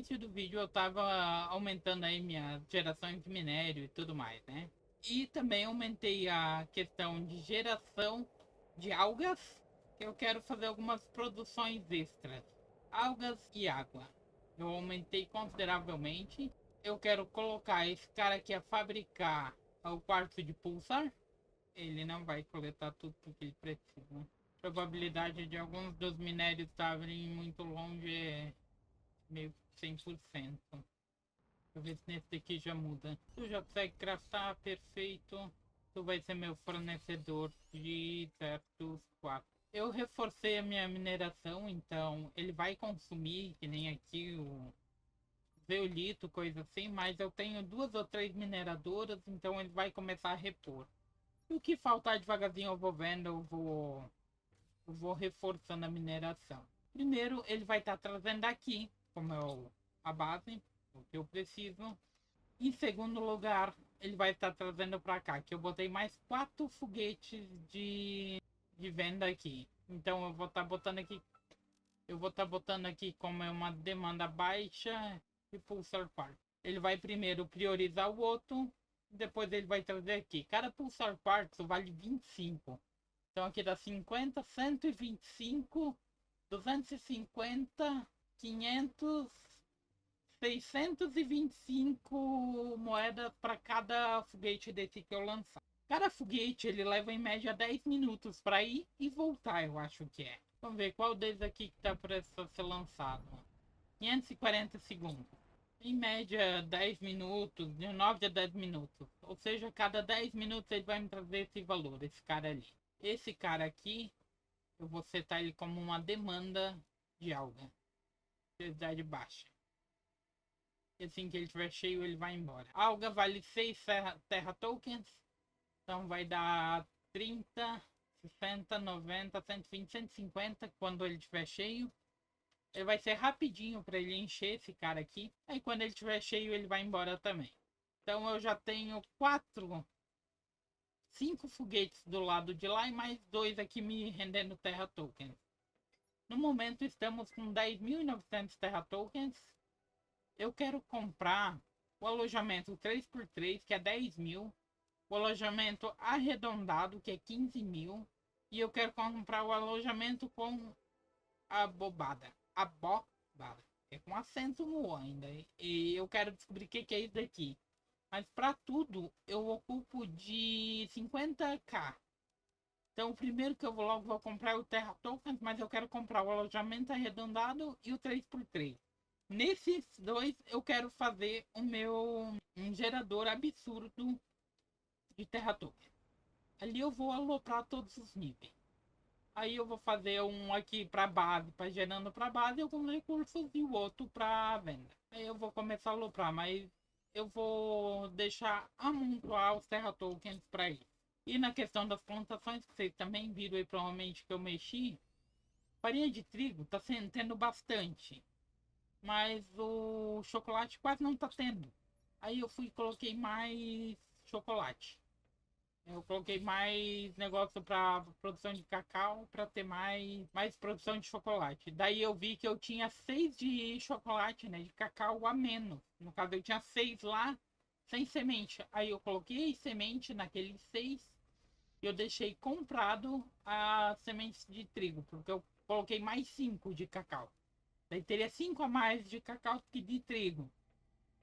início do vídeo eu tava aumentando aí minha geração de minério e tudo mais, né? E também aumentei a questão de geração de algas, que eu quero fazer algumas produções extras. Algas e água. Eu aumentei consideravelmente. Eu quero colocar esse cara aqui a fabricar o quartzo de pulsar. Ele não vai coletar tudo porque ele precisa, né? A probabilidade de alguns dos minérios estarem muito longe é meio 100%. Deixa eu ver se nesse daqui já muda. Tu já consegue craftar, perfeito. Tu vai ser meu fornecedor de certos 4. Eu reforcei a minha mineração, então ele vai consumir, que nem aqui o zeolito, coisa assim, mas eu tenho 2 ou 3 mineradoras, então ele vai começar a repor. E o que faltar devagarzinho eu vou vendo, eu vou reforçando a mineração. Primeiro ele vai estar trazendo aqui, como é a base, o que eu preciso. Em segundo lugar, ele vai estar trazendo para cá, que eu botei mais 4 foguetes de venda aqui. Então eu vou estar botando aqui, como é uma demanda baixa e pulsar quarto. Ele vai primeiro priorizar o outro, depois ele vai trazer aqui. Cada pulsar quartzo vale 25. Então aqui dá 50, 125, 250, 500, 625 moedas para cada foguete desse que eu lançar. Cada foguete ele leva em média 10 minutos para ir e voltar, eu acho que é. Vamos ver qual deles aqui que está prestes a ser lançado. 540 segundos. Em média 10 minutos, de 9 a 10 minutos. Ou seja, cada 10 minutos ele vai me trazer esse valor, esse cara ali. Esse cara aqui, eu vou setar ele como uma demanda de alga. Prioridade baixa. E assim que ele estiver cheio, ele vai embora. A alga vale 6 terra tokens. Então vai dar 30, 60, 90, 120, 150 quando ele estiver cheio. Ele vai ser rapidinho para ele encher esse cara aqui. Aí quando ele estiver cheio, ele vai embora também. Então eu já tenho 5 foguetes do lado de lá e mais 2 aqui me rendendo terra tokens. No momento estamos com 10.900 terra tokens. Eu quero comprar o alojamento 3x3, que é 10 mil. O alojamento arredondado, que é 15 mil. E eu quero comprar o alojamento com a bobada. A bobada. É com acento no ainda. E eu quero descobrir o que é isso daqui. Mas para tudo eu ocupo de 50k. Então o primeiro que eu logo vou comprar é o Terra Tokens, mas eu quero comprar o alojamento arredondado e o 3x3. Nesses dois eu quero fazer um gerador absurdo de Terra Token. Ali eu vou aloprar todos os níveis. Aí eu vou fazer um aqui para base, para gerando para base alguns recursos e o outro para venda. Aí eu vou começar a aloprar, mas eu vou deixar amontoar os Terra Tokens para isso. E na questão das plantações, que vocês também viram aí provavelmente que eu mexi, farinha de trigo tá tendo bastante, mas o chocolate quase não tá tendo. Aí eu fui e coloquei mais chocolate. Eu coloquei mais negócio para produção de cacau para ter mais produção de chocolate. Daí eu vi que eu tinha 6 de chocolate, né, de cacau a menos. No caso eu tinha 6 lá sem semente. Aí eu coloquei semente naqueles 6 e eu deixei comprado a semente de trigo, porque eu coloquei mais 5 de cacau. Daí teria 5 a mais de cacau que de trigo.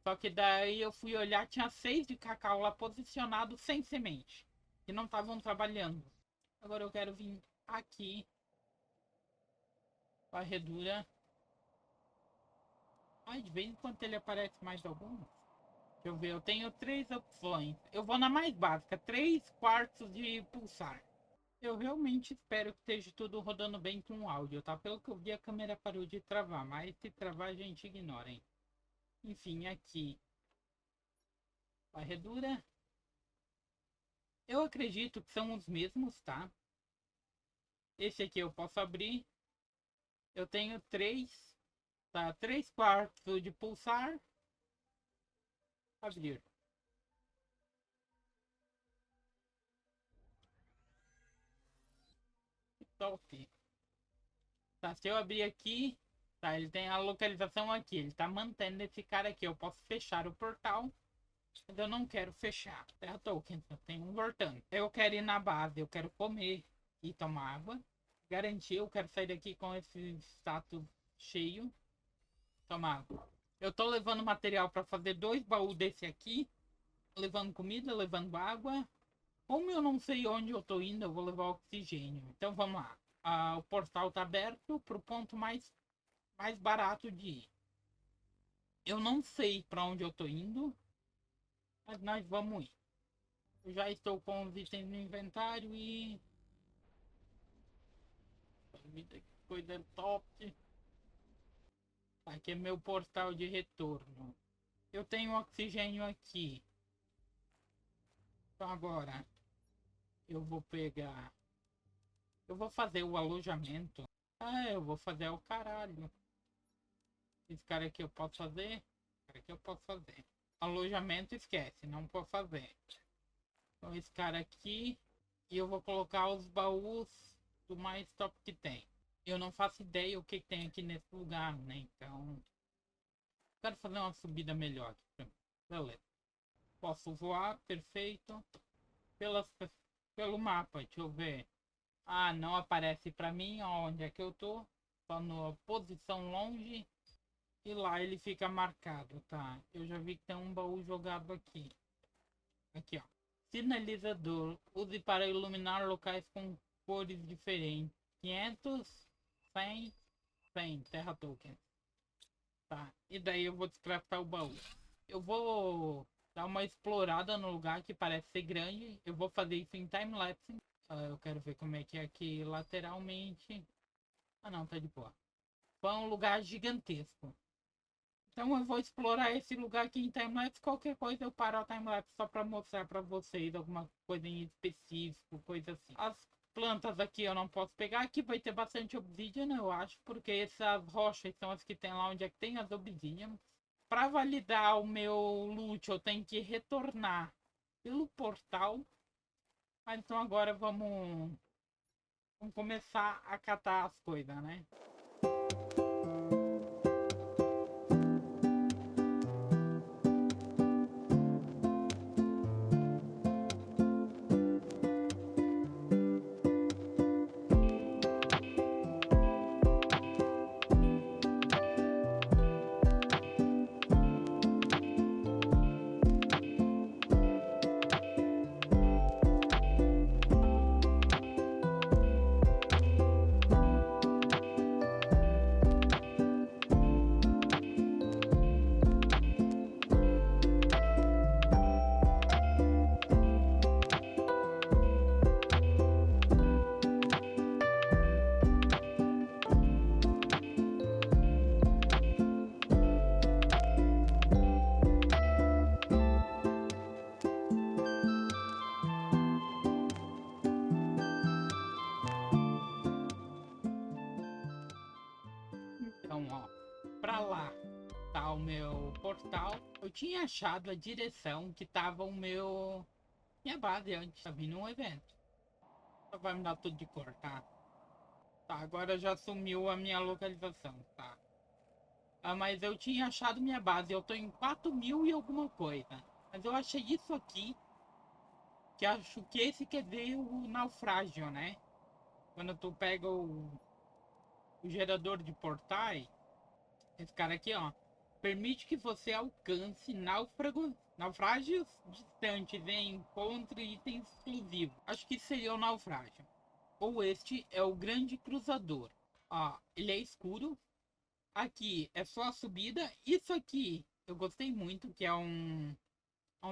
Só que daí eu fui olhar, tinha 6 de cacau lá posicionado sem semente. Que não estavam trabalhando. Agora eu quero vir aqui. Varredura. Ai, de vez em quando ele aparece mais algum. Deixa eu ver, eu tenho 3 opções. Eu vou na mais básica, 3 quartos de pulsar. Eu realmente espero que esteja tudo rodando bem com o áudio, tá? Pelo que eu vi, a câmera parou de travar, mas se travar a gente ignora, hein? Enfim, aqui. Varredura. Eu acredito que são os mesmos, tá? Esse aqui eu posso abrir. Eu tenho 3, tá? 3 quartos de pulsar. Abrir. Top. Tá, se eu abrir aqui, Tá, ele tem a localização aqui. Ele tá mantendo esse cara aqui. Eu posso fechar o portal. Mas eu não quero fechar. Terra Tokens, eu tenho um voltando. Eu quero ir na base. Eu quero comer e tomar água. Garantir. Eu quero sair daqui com esse status cheio. Tomar água. Eu tô levando material para fazer 2 baús desse aqui. Levando comida, levando água. Como eu não sei onde eu tô indo, eu vou levar oxigênio. Então vamos lá. O portal tá aberto pro ponto mais barato de ir. Eu não sei para onde eu tô indo, mas nós vamos ir. Eu já estou com os itens no inventário e... Que coisa top. Aqui é meu portal de retorno. Eu tenho oxigênio aqui. Então agora eu vou pegar... Eu vou fazer o alojamento. Eu vou fazer o caralho. Esse cara aqui eu posso fazer. Esse cara aqui eu posso fazer. Alojamento esquece, não pode fazer. Então esse cara aqui. E eu vou colocar os baús do mais top que tem. Eu não faço ideia o que tem aqui nesse lugar, né? Então... Quero fazer uma subida melhor aqui. Beleza. Posso voar, perfeito. Pelo mapa, deixa eu ver. Não aparece pra mim onde é que eu tô. Só na posição longe. E lá ele fica marcado, tá? Eu já vi que tem um baú jogado aqui. Aqui, ó. Sinalizador. Use para iluminar locais com cores diferentes. 500, 100, 100. Terra Token. Tá. E daí eu vou descraftar o baú. Eu vou dar uma explorada no lugar que parece ser grande. Eu vou fazer isso em time-lapse. Eu quero ver como é que é aqui lateralmente. Não, tá de boa. Foi um lugar gigantesco. Então eu vou explorar esse lugar aqui em timelapse. Qualquer coisa eu paro a timelapse só para mostrar para vocês alguma coisa em específico, coisa assim. As plantas aqui eu não posso pegar. Aqui vai ter bastante obsidian, eu acho, porque essas rochas são as que tem lá onde é que tem as obsidian. Para validar o meu loot eu tenho que retornar pelo portal. Mas então agora vamos começar a catar as coisas, né? Então, ó, pra lá tá o meu portal. Eu tinha achado a direção que tava minha base antes, tá vindo um evento. Só vai me dar tudo de cor, tá? Tá, agora já sumiu a minha localização, tá? Mas eu tinha achado minha base, eu tô em 4.000 e alguma coisa. Mas eu achei isso aqui, que acho que esse quer dizer o naufrágio, né? Quando tu pega o gerador de portais, esse cara aqui, ó, permite que você alcance naufrágios distantes e encontre itens exclusivos. Acho que seria o naufrágio. Ou este é o grande cruzador. Ó, ele é escuro. Aqui é só a subida. Isso aqui eu gostei muito, que é um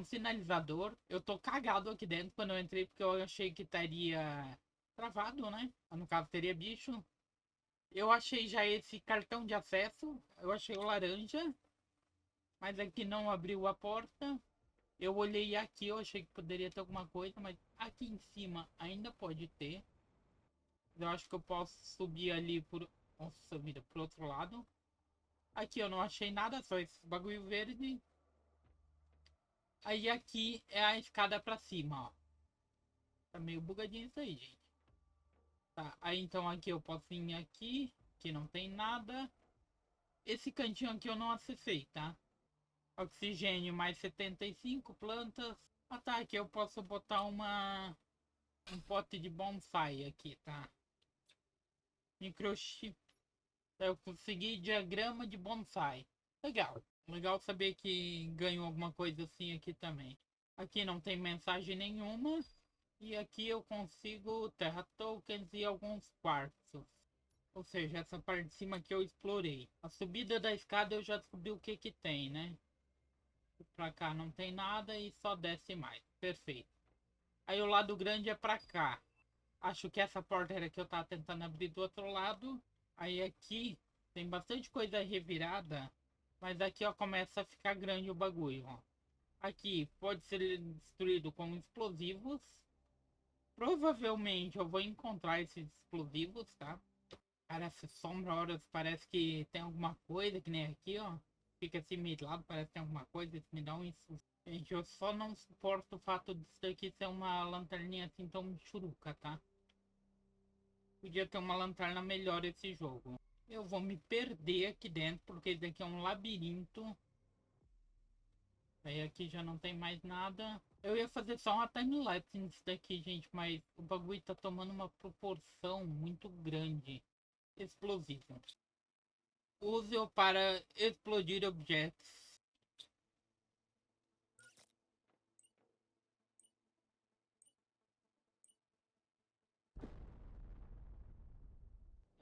sinalizador. Eu tô cagado aqui dentro quando eu entrei, porque eu achei que estaria travado, né? No caso, teria bicho. Eu achei já esse cartão de acesso. Eu achei o laranja. Mas aqui não abriu a porta. Eu olhei aqui, eu achei que poderia ter alguma coisa, mas aqui em cima ainda pode ter. Eu acho que eu posso subir ali por... Nossa vida, pro outro lado. Aqui eu não achei nada, só esse bagulho verde. Aí aqui é a escada pra cima, ó. Tá meio bugadinho isso aí, gente. Tá, aí então aqui eu posso vir aqui, que não tem nada. esse cantinho aqui eu não acessei, tá? Oxigênio mais 75 plantas. Ah tá, aqui eu posso botar um pote de bonsai aqui, tá? Microchip. Eu consegui diagrama de bonsai. Legal. Legal saber que ganhou alguma coisa assim aqui também. Aqui não tem mensagem nenhuma. E aqui eu consigo terra tokens e alguns quartzos. Ou seja, essa parte de cima que eu explorei. A subida da escada eu já descobri o que que tem, né? Pra cá não tem nada e só desce mais. Perfeito. Aí o lado grande é pra cá. Acho que essa porta era que eu tava tentando abrir do outro lado. Aí aqui tem bastante coisa revirada. Mas aqui ó, começa a ficar grande o bagulho, ó. Aqui pode ser destruído com explosivos. Provavelmente eu vou encontrar esses explosivos, tá? Cara, essa sombra horas parece que tem alguma coisa, que nem aqui, ó. Fica assim meio de lado, parece que tem alguma coisa, isso me dá um insusto. Gente, eu só não suporto o fato disso daqui ser uma lanterninha assim tão churuca, tá? Podia ter uma lanterna melhor esse jogo. Eu vou me perder aqui dentro, porque esse daqui é um labirinto. Aí aqui já não tem mais nada. Eu ia fazer só uma timelapse nisso daqui, gente, mas o bagulho tá tomando uma proporção muito grande. Explosivo. Use-o para explodir objetos.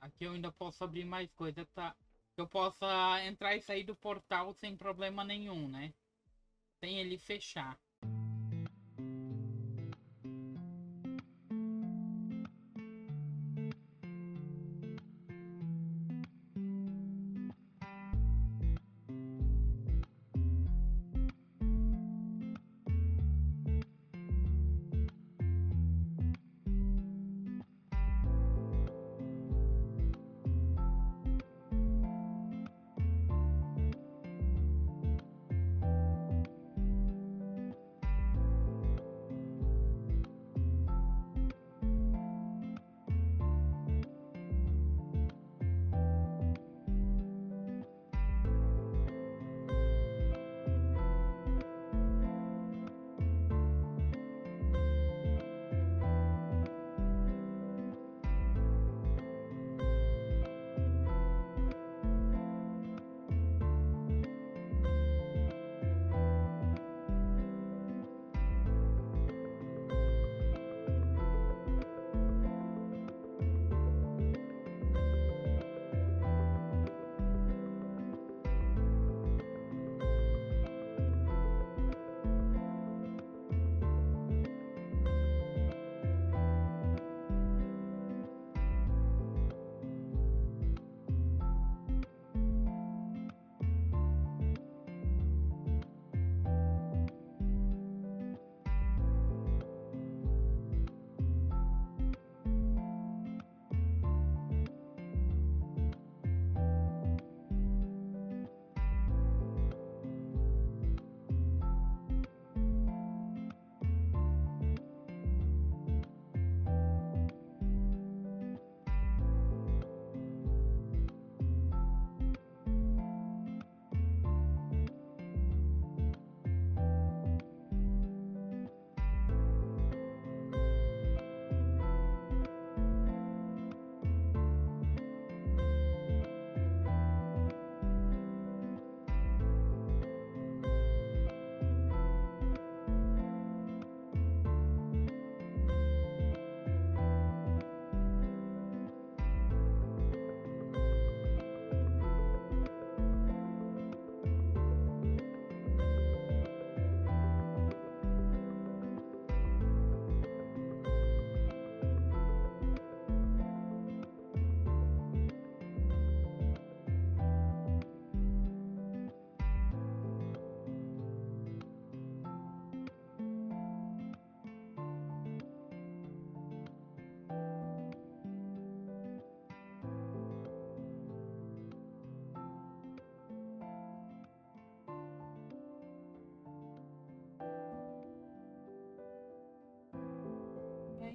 Aqui eu ainda posso abrir mais coisa, tá? Eu possa entrar e sair do portal sem problema nenhum, né? Sem ele fechar.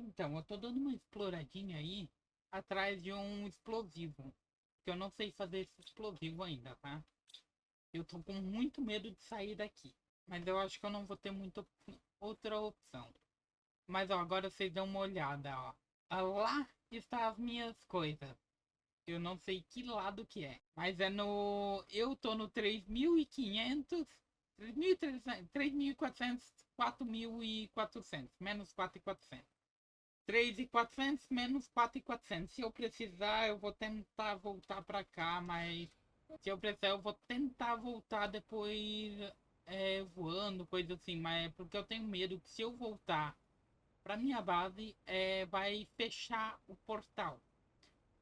Então, eu tô dando uma exploradinha aí atrás de um explosivo. que eu não sei fazer esse explosivo ainda, tá? Eu tô com muito medo de sair daqui. Mas eu acho que eu não vou ter muita outra opção. Mas ó, agora vocês dão uma olhada, ó. Lá está as minhas coisas. Eu não sei que lado que é. Mas é no... Eu tô no 3.500... 3.300... 3.400... 4.400. Menos 4.400. 3.400 menos 4.400. Se eu precisar, eu vou tentar voltar pra cá, mas... Se eu precisar, eu vou tentar voltar depois voando, coisa assim. Mas é porque eu tenho medo que se eu voltar pra minha base, vai fechar o portal.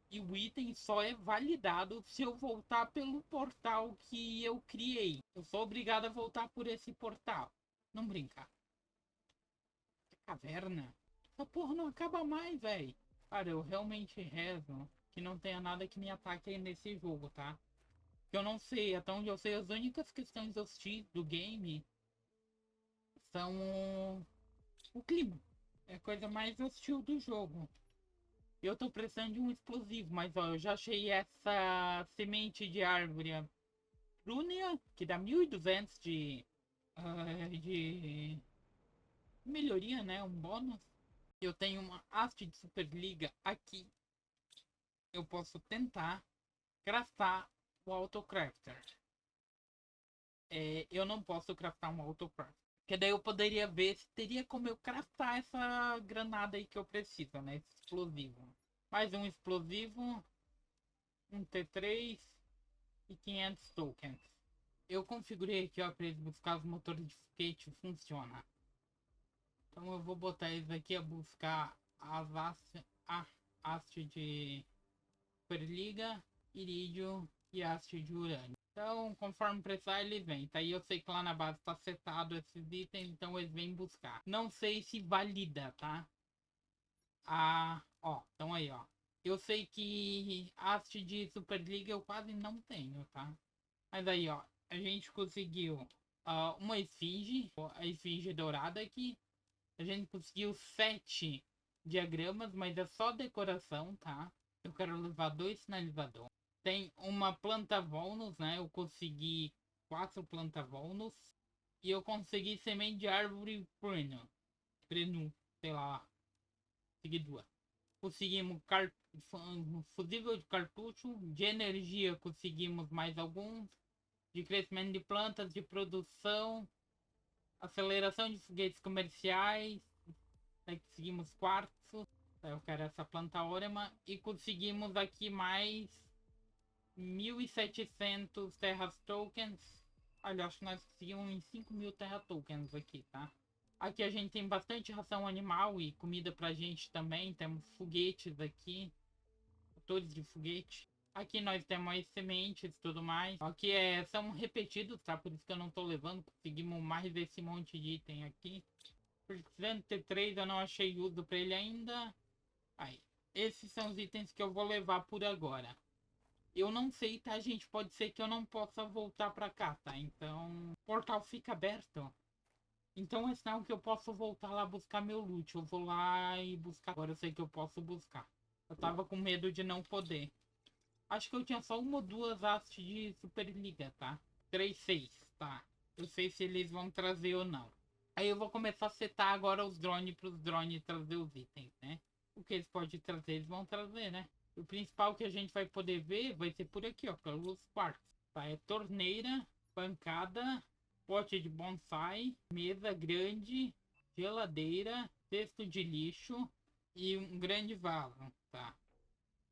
E o item só é validado se eu voltar pelo portal que eu criei. Eu sou obrigado a voltar por esse portal. Não brincar. Caverna? Essa porra não acaba mais, velho. Cara, eu realmente rezo que não tenha nada que me ataque aí nesse jogo, tá? Que eu não sei, até onde eu sei, as únicas questões hostis do game são o clima. É a coisa mais hostil do jogo. Eu tô precisando de um explosivo, mas ó, eu já achei essa semente de árvore prúnia, que dá 1.200 de melhoria, né? Um bônus. Eu tenho uma haste de Superliga aqui. Eu posso tentar craftar o Autocrafter. Eu não posso craftar um Autocrafter. Porque daí eu poderia ver se teria como eu craftar essa granada aí que eu preciso, né? Esse explosivo. Mais um explosivo. Um T3 e 500 tokens. Eu configurei aqui, ó, para eles buscar os motores de foguete. Funciona. Então eu vou botar eles aqui a buscar a haste de Superliga, Irídio e haste de Urânio. Então, conforme precisar, ele vem. Tá aí, eu sei que lá na base tá setado esses itens, então eles vêm buscar. Não sei se valida, tá? Ó, então aí, ó. Eu sei que haste de Superliga eu quase não tenho, tá? Mas aí, ó, a gente conseguiu uma esfinge, a esfinge dourada aqui. A gente conseguiu 7 diagramas, mas é só decoração, tá? Eu quero levar 2 sinalizadores. Tem uma planta bônus, né? Eu consegui 4 planta bônus. E eu consegui semente de árvore prenu, sei lá. Consegui 2. Conseguimos fusível de cartucho. De energia conseguimos mais alguns. De crescimento de plantas, de produção. Aceleração de foguetes comerciais. Daí conseguimos quartzo. Eu quero essa planta órema. E conseguimos aqui mais 1.700 terra tokens. Olha, acho que nós conseguimos em 5.000 terra tokens aqui, tá? Aqui a gente tem bastante ração animal e comida pra gente também. Temos foguetes aqui. Motores de foguete. Aqui nós temos as sementes e tudo mais. Aqui são repetidos, tá? Por isso que eu não tô levando. Conseguimos mais desse monte de item aqui. Precisando ter 3, eu não achei uso pra ele ainda. Aí, esses são os itens que eu vou levar por agora. Eu não sei, tá, gente? Pode ser que eu não possa voltar pra cá, tá? Então, o portal fica aberto. Então é sinal que eu posso voltar lá buscar meu loot. Eu vou lá e buscar. Agora eu sei que eu posso buscar. Eu tava com medo de não poder. Acho que eu tinha só uma ou duas hastes de Superliga, tá? 3, 6, tá? Eu sei se eles vão trazer ou não. Aí eu vou começar a setar agora os drones para os drones trazer os itens, né? O que eles podem trazer, eles vão trazer, né? O principal que a gente vai poder ver vai ser por aqui, ó, pelos quartos. Tá? É torneira, bancada, pote de bonsai, mesa grande, geladeira, cesto de lixo e um grande vaso, tá?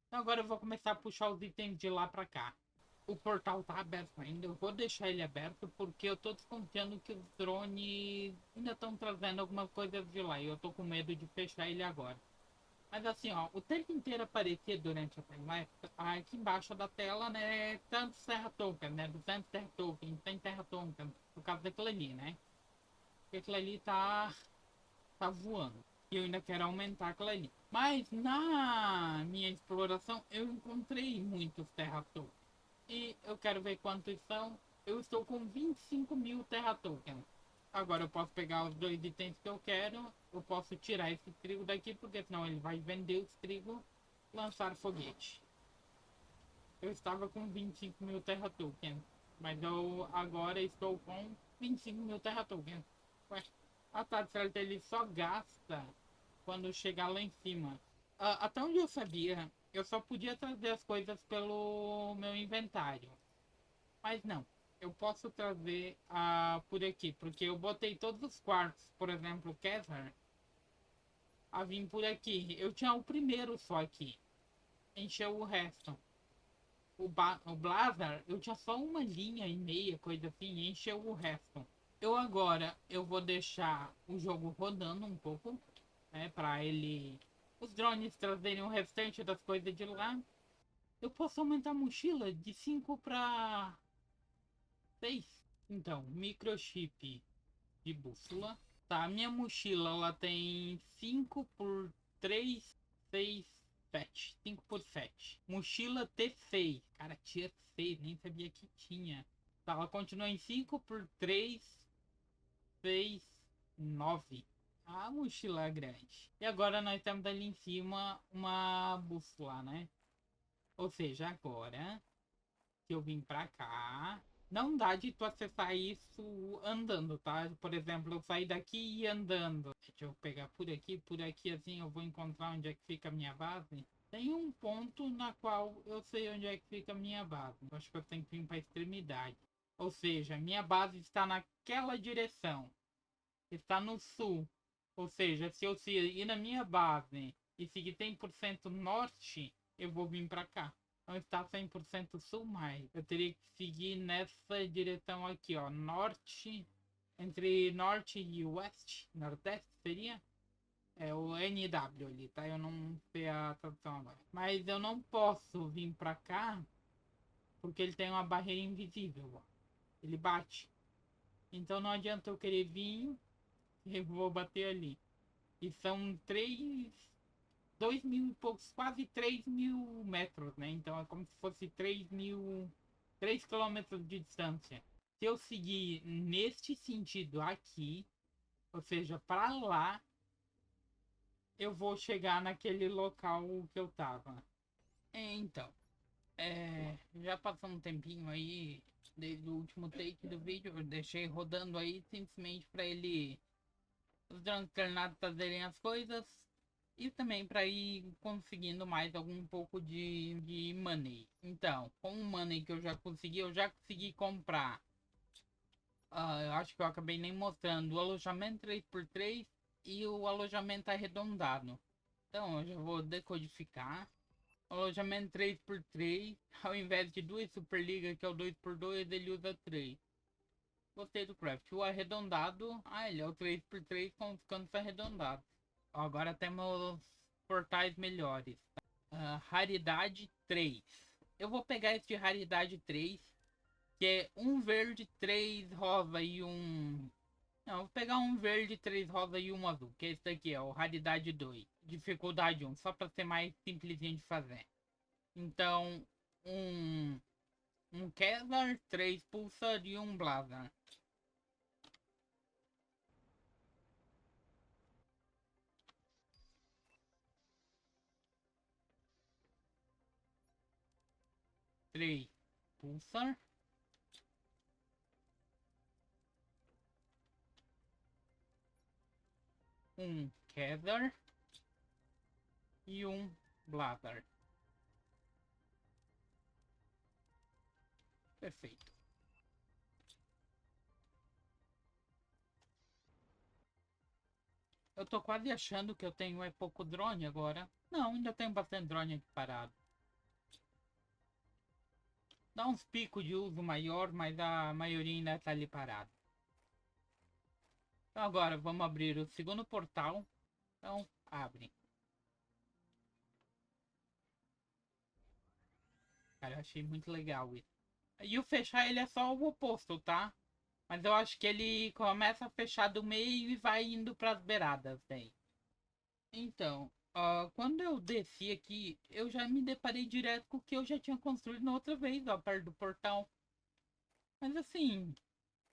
Então agora eu vou começar a puxar os itens de lá pra cá. O portal tá aberto ainda, eu vou deixar ele aberto porque eu tô desconfiando que os drones ainda estão trazendo alguma coisa de lá e eu tô com medo de fechar ele agora. Mas assim, ó, o tempo inteiro aparecia durante a timeline, aqui embaixo da tela, né, tantos terra tokens, né, 200 terra tokens, 100 terra tokens, por causa daquilo ali, né. Porque aquilo ali tá voando. E eu ainda quero aumentar aquilo ali. Mas na minha exploração eu encontrei muitos terra tokens. E eu quero ver quantos são. Eu estou com 25.000 terra tokens. Agora eu posso pegar os 2 itens que eu quero. Eu posso tirar esse trigo daqui, porque senão ele vai vender os trigo, lançar foguete. eu estava com 25 mil Terra Tokens. Mas eu agora estou com 25 mil Terra Tokens. Ué, tá certo, ele só gasta quando chegar lá em cima. Até onde eu sabia, eu só podia trazer as coisas pelo meu inventário. Mas não, eu posso trazer por aqui, porque eu botei todos os quartos, por exemplo, o Kessler, a vir por aqui. Eu tinha o primeiro só aqui, encheu o resto. O Blazar, eu tinha só uma linha e meia, coisa assim, encheu o resto. Eu vou deixar o jogo rodando um pouco, né, para ele, os drones trazerem o restante das coisas de lá. Eu posso aumentar a mochila de 5 para 6. Então, microchip de bússola. Tá, a minha mochila ela tem 5 por 3, 6, 7. 5 por 7. Mochila T6. Cara, tinha 6, nem sabia que tinha. Tá, ela continua em 5 por 3, 6, 9. A mochila é grande. E agora nós temos ali em cima uma bússola, né? Ou seja, agora que eu vim pra cá, não dá de tu acessar isso andando, tá? Por exemplo, eu sair daqui e ir andando. Deixa eu pegar por aqui assim eu vou encontrar onde é que fica a minha base. Tem um ponto na qual eu sei onde é que fica a minha base. Eu acho que eu tenho que vir para a extremidade. Ou seja, minha base está naquela direção. Está no sul. Ou seja, se eu ir na minha base e seguir 100% norte, eu vou vir para cá. Não está 100% sul mais. Eu teria que seguir nessa direção aqui, ó. Norte, entre norte e oeste, nordeste seria? É o NW ali, tá? Eu não sei a tradução agora. Mas eu não posso vir pra cá porque ele tem uma barreira invisível, ó. Ele bate. Então não adianta eu querer vir, eu vou bater ali. E são 2 mil e poucos, quase 3 mil metros, né? Então é como se fosse 3 quilômetros de distância. Se eu seguir neste sentido aqui, ou seja, para lá, eu vou chegar naquele local que eu tava. Então, já passou um tempinho aí, desde o último take do vídeo, eu deixei rodando aí simplesmente para ele, os drones treinados fazerem as coisas. E também para ir conseguindo mais algum pouco de money. Então, com o money que eu já consegui comprar. Eu acho que eu acabei nem mostrando o alojamento 3x3 e o alojamento arredondado. Então, eu já vou decodificar. O alojamento 3x3, ao invés de 2 Superliga, que é o 2x2, ele usa 3. Gostei do craft. O arredondado, ele é o 3x3 com os cantos arredondados. Agora temos portais melhores. Raridade 3. Eu vou pegar esse de raridade 3, que é um verde, 3 rosa e um... Não, vou pegar um verde, 3 rosa e um azul, que é esse daqui, é o raridade 2. Dificuldade 1, só para ser mais simplesinho de fazer. Então, um Kessler, 3 Pulsar e um Blazar. Três Pulsar. Um Kessler e um Blazar. Perfeito. Eu tô quase achando que eu tenho pouco drone agora. Não, ainda tenho bastante drone aqui parado. Dá uns picos de uso maior, mas a maioria ainda tá ali parado. Então agora vamos abrir o segundo portal. Então, abre. Cara, eu achei muito legal isso. E o fechar ele é só o oposto, tá? Mas eu acho que ele começa a fechar do meio e vai indo pras beiradas daí. Então, quando eu desci aqui, eu já me deparei direto com o que eu já tinha construído na outra vez, ó, perto do portal. Mas assim,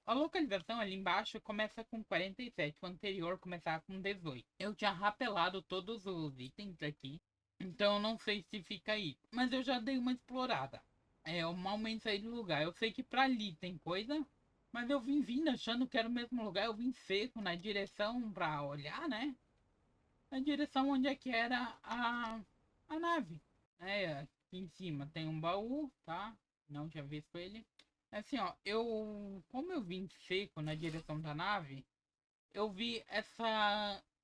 a localização ali embaixo começa com 47, o anterior começava com 18. Eu tinha rapelado todos os itens aqui, então não sei se fica aí. Mas eu já dei uma explorada. Eu malmente saí do lugar. Eu sei que pra ali tem coisa, mas eu vim vindo achando que era o mesmo lugar. Eu vim seco na direção pra olhar, né? Na direção onde é que era a nave. Aqui em cima tem um baú, tá? Não tinha visto ele. Assim, ó, como eu vim seco na direção da nave, eu vi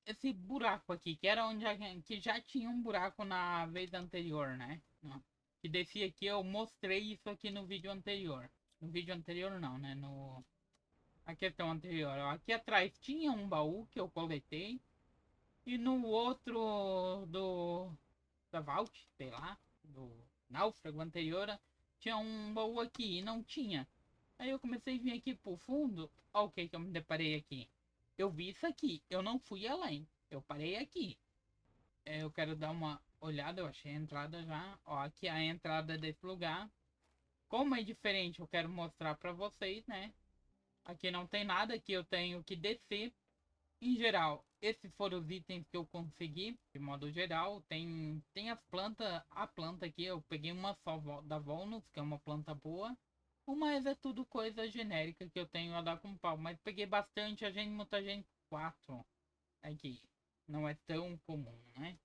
esse buraco aqui, que era onde que já tinha um buraco na vez anterior, né? Não. Que descia aqui, eu mostrei isso aqui no vídeo anterior. No vídeo anterior não, né? No A questão anterior. Ó, aqui atrás tinha um baú que eu coletei. E no outro da Vault, sei lá, do náufrago anterior, tinha um baú aqui e não tinha. Aí eu comecei a vir aqui pro fundo. Ó, o que eu me deparei aqui. Eu vi isso aqui, eu não fui além. Eu parei aqui. Eu quero dar uma olhada, eu achei a entrada já. Ó, aqui é a entrada desse lugar. Como é diferente, eu quero mostrar pra vocês, né? Aqui não tem nada, aqui eu tenho que descer. Em geral, esses foram os itens que eu consegui, de modo geral. Tem as plantas, a planta aqui, eu peguei uma só da Volnus, que é uma planta boa. Mas é tudo coisa genérica que eu tenho a dar com pau. Mas peguei bastante a gente mutagênico 4 aqui. Não é tão comum, né?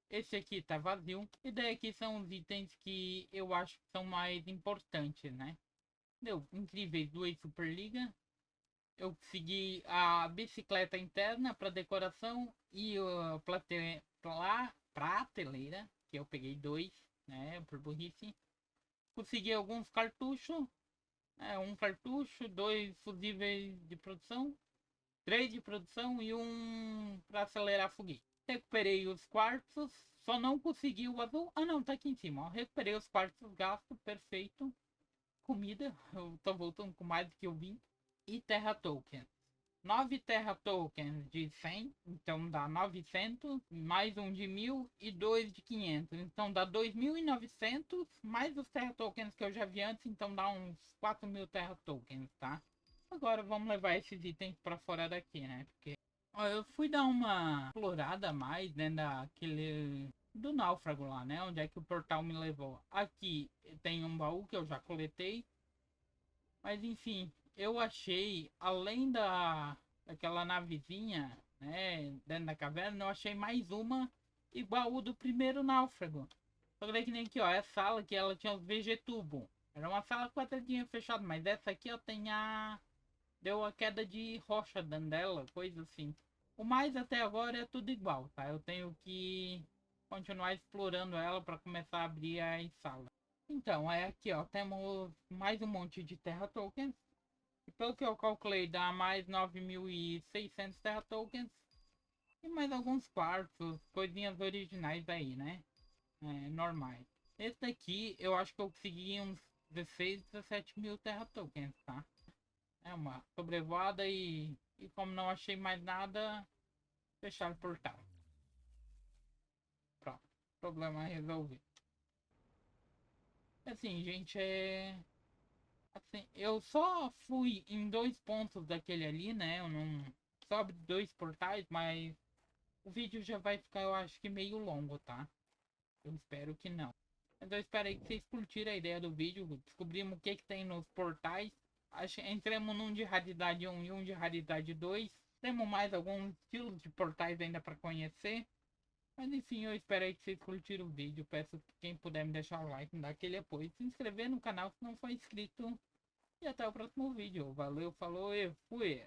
Esse aqui tá vazio. E daí aqui são os itens que eu acho que são mais importantes, né? Deu incríveis 2 Superliga. Eu segui a bicicleta interna para decoração e a prateleira, que eu peguei 2, né, por burrice. Consegui alguns cartuchos, um cartucho, 2 fusíveis de produção, 3 de produção e um para acelerar foguete. Recuperei os quartos, só não consegui o azul. Ah não, tá aqui em cima, ó. Recuperei os quartos gastos, perfeito. Comida, eu tô voltando com mais do que eu vim. E terra token. 9 Terra Tokens de 100, então dá 900, mais um de 1000 e 2 de 500. Então dá 2.900, mais os Terra Tokens que eu já vi antes, então dá uns 4.000 Terra Tokens, tá? Agora vamos levar esses itens para fora daqui, né? Porque ó, eu fui dar uma explorada a mais, né, daquele do náufrago lá, né? Onde é que o portal me levou. Aqui tem um baú que eu já coletei, mas enfim, eu achei, além daquela navezinha, né, dentro da caverna, eu achei mais uma igual o do primeiro náufrago. Só que daí que nem aqui, ó, essa sala que ela tinha os vegetubo. Era uma sala quadradinha fechada, mas essa aqui, ó, tem deu a queda de rocha dentro dela, coisa assim. O mais até agora é tudo igual, tá? Eu tenho que continuar explorando ela para começar a abrir as salas. Então, é aqui, ó, temos mais um monte de Terra Tokens. E pelo que eu calculei, dá mais 9.600 Terra Tokens. E mais alguns quartos, coisinhas originais aí, né? Normais. Esse daqui, eu acho que eu consegui uns 16, 17 mil Terra Tokens, tá? É uma sobrevoada e como não achei mais nada, fechar o portal. Pronto, problema resolvido. Assim, gente, assim, eu só fui em 2 pontos daquele ali, né? Eu não. Só abri 2 portais, mas o vídeo já vai ficar, eu acho que meio longo, tá? Eu espero que não. Mas eu espero aí que vocês curtiram a ideia do vídeo. Descobrimos o que, que tem nos portais. Entramos num de raridade 1 e um de raridade 2. Temos mais alguns estilos de portais ainda para conhecer. Mas enfim, eu espero aí que vocês curtiram o vídeo. Peço que quem puder me deixar o like, me dar aquele apoio. Se inscrever no canal se não for inscrito. E até o próximo vídeo. Valeu, falou e fui!